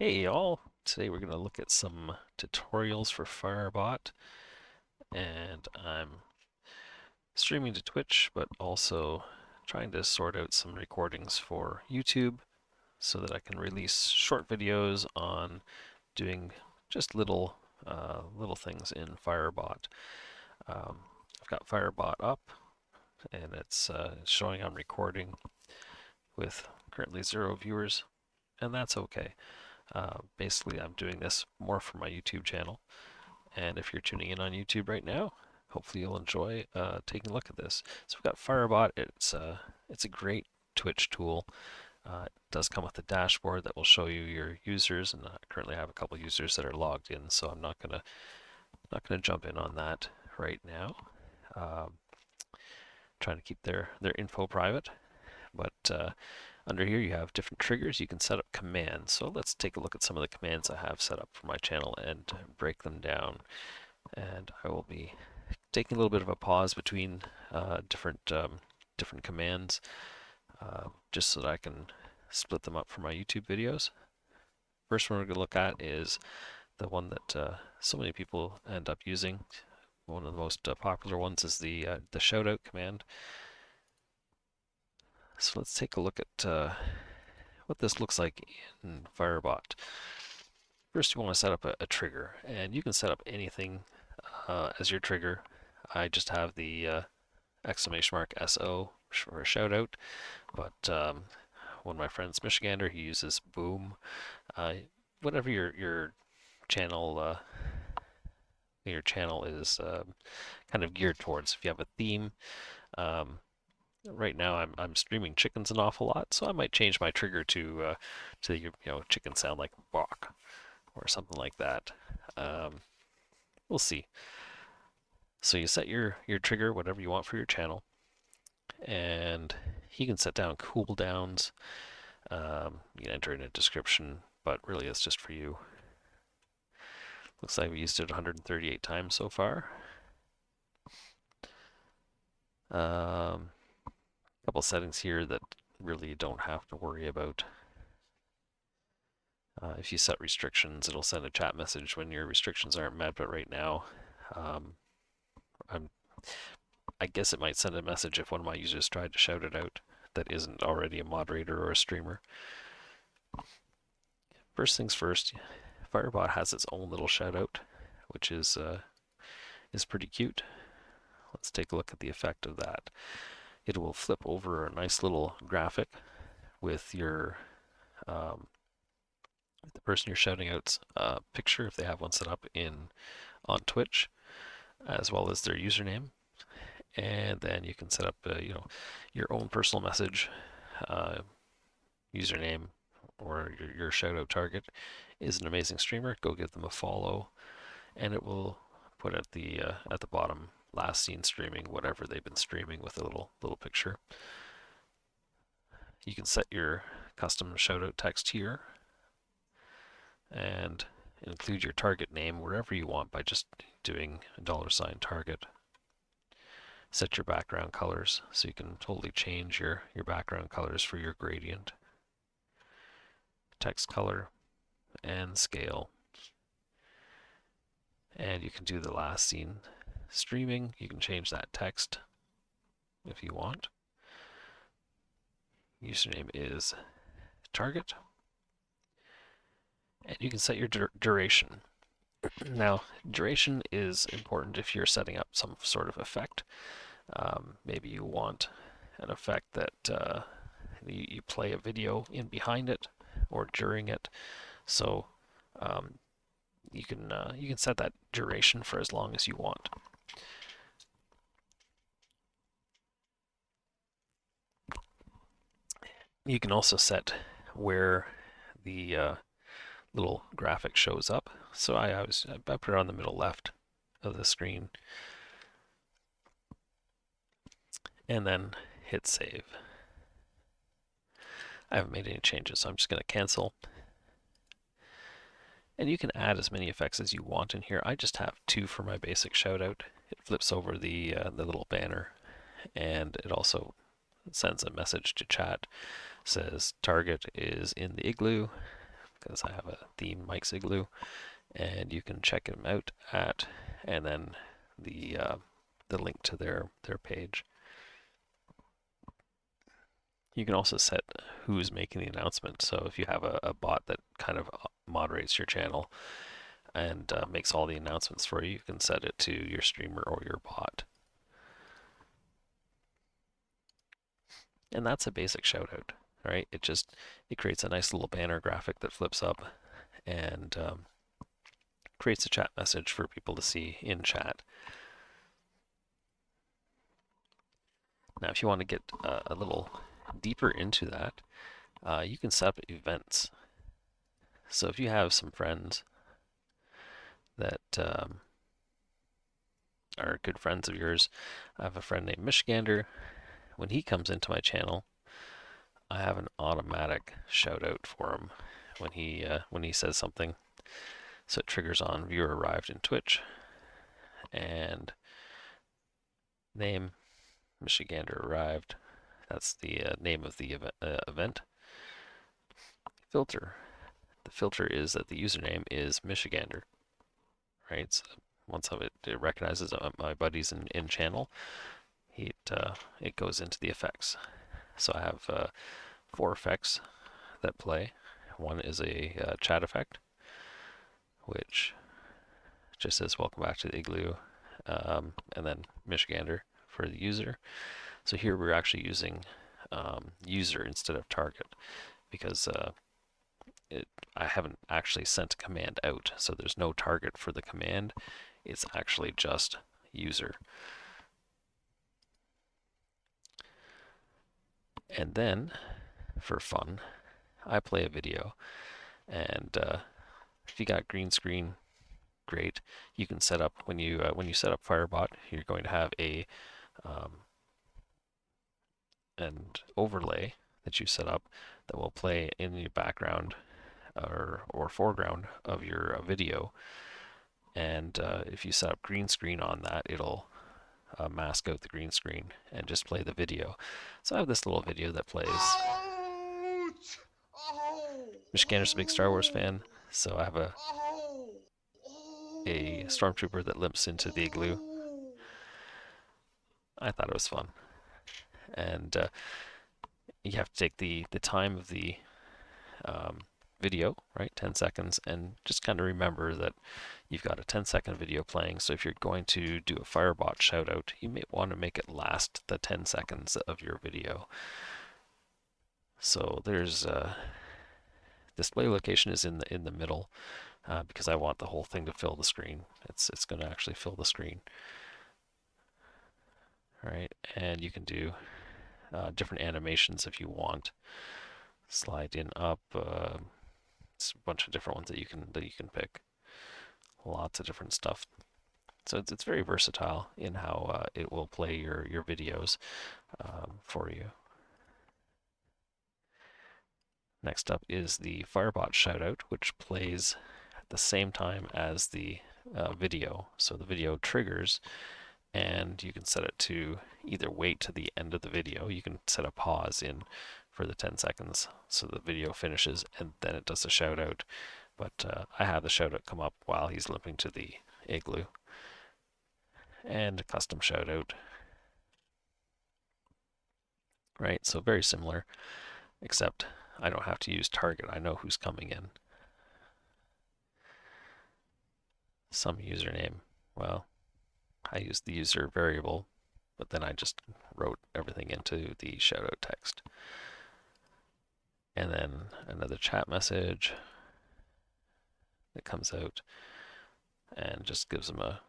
Hey y'all, today we're going to look at some tutorials for Firebot, and I'm streaming to Twitch but also trying to sort out some recordings for YouTube so that I can release short videos on doing just little things in Firebot. I've got Firebot up and it's showing I'm recording with currently 0 viewers, and that's okay. Basically, I'm doing this more for my YouTube channel. And if you're tuning in on YouTube right now, hopefully you'll enjoy taking a look at this. So we've got Firebot. It's a great Twitch tool. It does come with a dashboard that will show you your users, and I currently have a couple users that are logged in, so I'm not gonna jump in on that right now. Um, Trying to keep their info private, but under here you have different triggers. You can set up commands. So let's take a look at some of the commands I have set up for my channel and break them down. And I will be taking a little bit of a pause between different commands, just so that I can split them up for my YouTube videos. First one we're going to look at is the one that so many people end up using. One of the most popular ones is the shoutout command. So let's take a look at what this looks like in Firebot. First, you want to set up a trigger, and you can set up anything as your trigger. I just have the exclamation mark SO for a shout out, but one of my friends, Michigander, he uses boom. Uh, Whatever your channel is kind of geared towards. If you have a theme, um, right now I'm streaming chickens an awful lot, so I might change my trigger to chicken sound like bok or something like that. Um, we'll see. So you set your trigger, whatever you want for your channel, and you can set down cooldowns. You can enter in a description, but really it's just for you. Looks like we used it 138 times so far. A couple settings here that really you don't have to worry about. If you set restrictions, it'll send a chat message when your restrictions aren't met, but right now, um, I guess it might send a message if one of my users tried to shout it out that isn't already a moderator or a streamer. First things first, Firebot has its own little shout out, which is pretty cute. Let's take a look at the effect of that. It will flip over a nice little graphic with your the person you're shouting out's picture, if they have one set up on Twitch, as well as their username, and then you can set up your own personal message, uh, username, or your shout out target is an amazing streamer. Go give them a follow, and it will put at the bottom last seen streaming whatever they've been streaming with a little picture. You can set your custom shout out text here and include your target name wherever you want by just doing a $target. Set your background colors so you can totally change your background colors for your gradient, text color, and scale. And you can do the last seen streaming. You can change that text if you want. Username is target. And you can set your duration. Now, duration is important if you're setting up some sort of effect. Maybe you want an effect that you play a video in behind it or during it. So you can set that duration for as long as you want. You can also set where the little graphic shows up. So I put it on the middle left of the screen, and then hit save. I haven't made any changes, so I'm just going to cancel. And you can add as many effects as you want in here. I just have 2 for my basic shoutout. It flips over the little banner, and it also sends a message to chat. Says target is in the igloo. because I have a theme, Mike's Igloo, and you can check them out at, and then the link to their page. You can also set who's making the announcement. So if you have a bot that kind of moderates your channel and makes all the announcements for you, you can set it to your streamer or your bot. And that's a basic shoutout, right? It creates a nice little banner graphic that flips up and creates a chat message for people to see in chat. Now, if you want to get a little deeper into that, you can set up events. So if you have some friends that are good friends of yours, I have a friend named Michigander. When he comes into my channel, I have an automatic shout out for him when he says something. So it triggers on viewer arrived in Twitch and name Michigander arrived. That's the name of the event. Filter. The filter is that the username is Michigander, right? So once it recognizes my buddies in channel, it goes into the effects. So I have 4 effects that play. One is a chat effect, which just says welcome back to the igloo, and then Michigander for the user. So here we're actually using user instead of target because I haven't actually sent a command out, so there's no target for the command. It's actually just user. And then, for fun, I play a video, and if you got green screen, great. You can set up when you set up Firebot, you're going to have an overlay that you set up that will play in the background or foreground of your video. And if you set up green screen on that, it'll mask out the green screen and just play the video. So I have this little video that plays. Michigander's a big Star Wars fan, so I have a stormtrooper that limps into the igloo. I thought it was fun. And you have to take the time of the video, right, 10 seconds, and just kind of remember that you've got a 10-second video playing. So if you're going to do a Firebot shoutout, you may want to make it last the 10 seconds of your video. So there's display location is in the middle because I want the whole thing to fill the screen. It's going to actually fill the screen. All right, and you can do different animations if you want. Slide in, up. It's a bunch of different ones that you can pick. Lots of different stuff. So it's very versatile in how it will play your videos for you. Next up is the Firebot shoutout, which plays at the same time as the video. So the video triggers, and you can set it to either wait to the end of the video. You can set a pause in for the 10 seconds so the video finishes and then it does a shout out. But I have the shout out come up while he's limping to the igloo. And a custom shout out. Right, so very similar, except I don't have to use target. I know who's coming in. Some username. Well, I used the user variable, but then I just wrote everything into the shoutout text. And then another chat message that comes out and just gives them a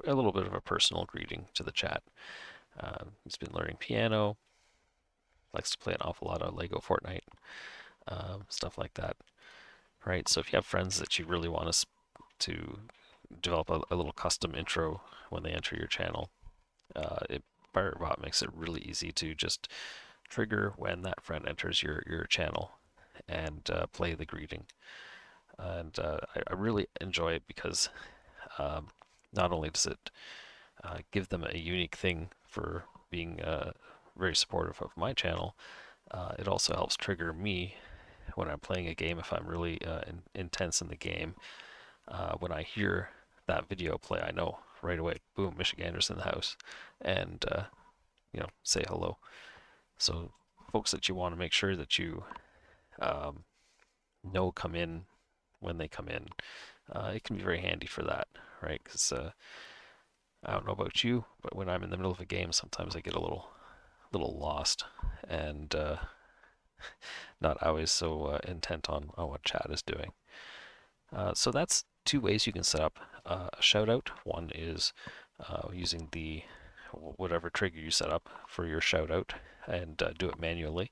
little bit of a personal greeting to the chat. He's been learning piano, likes to play an awful lot of Lego Fortnite, stuff like that. Right, so if you have friends that you really want us to develop a little custom intro when they enter your channel, Firebot makes it really easy to just trigger when that friend enters your channel and play the greeting. And I really enjoy it because not only does it give them a unique thing for being very supportive of my channel, it also helps trigger me when I'm playing a game, if I'm really intense in the game, when I hear that video play, I know right away, boom, Michigander's in the house, and say hello. So folks that you want to make sure that you um, know come in when they come in, it can be very handy for that, right? Because I don't know about you, but when I'm in the middle of a game, sometimes I get a little lost and not always so intent on what chat is doing. So that's two ways you can set up a shoutout. One is using the whatever trigger you set up for your shoutout and do it manually.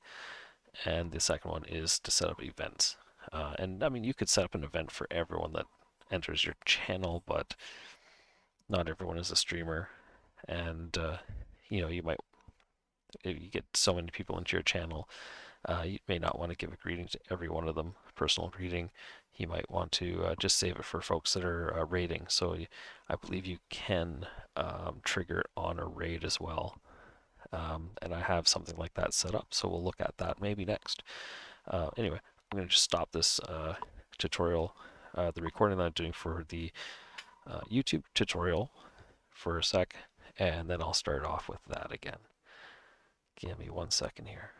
And the second one is to set up events. And I mean, you could set up an event for everyone that enters your channel, but not everyone is a streamer. And, you might, if you get so many people into your channel, you may not want to give a greeting to every one of them, personal greeting. You might want to just save it for folks that are raiding. So I believe you can trigger it on a raid as well. And I have something like that set up, so we'll look at that maybe next. Anyway, I'm going to just stop this tutorial, the recording that I'm doing for the YouTube tutorial for a sec, and then I'll start off with that again. Give me 1 second here.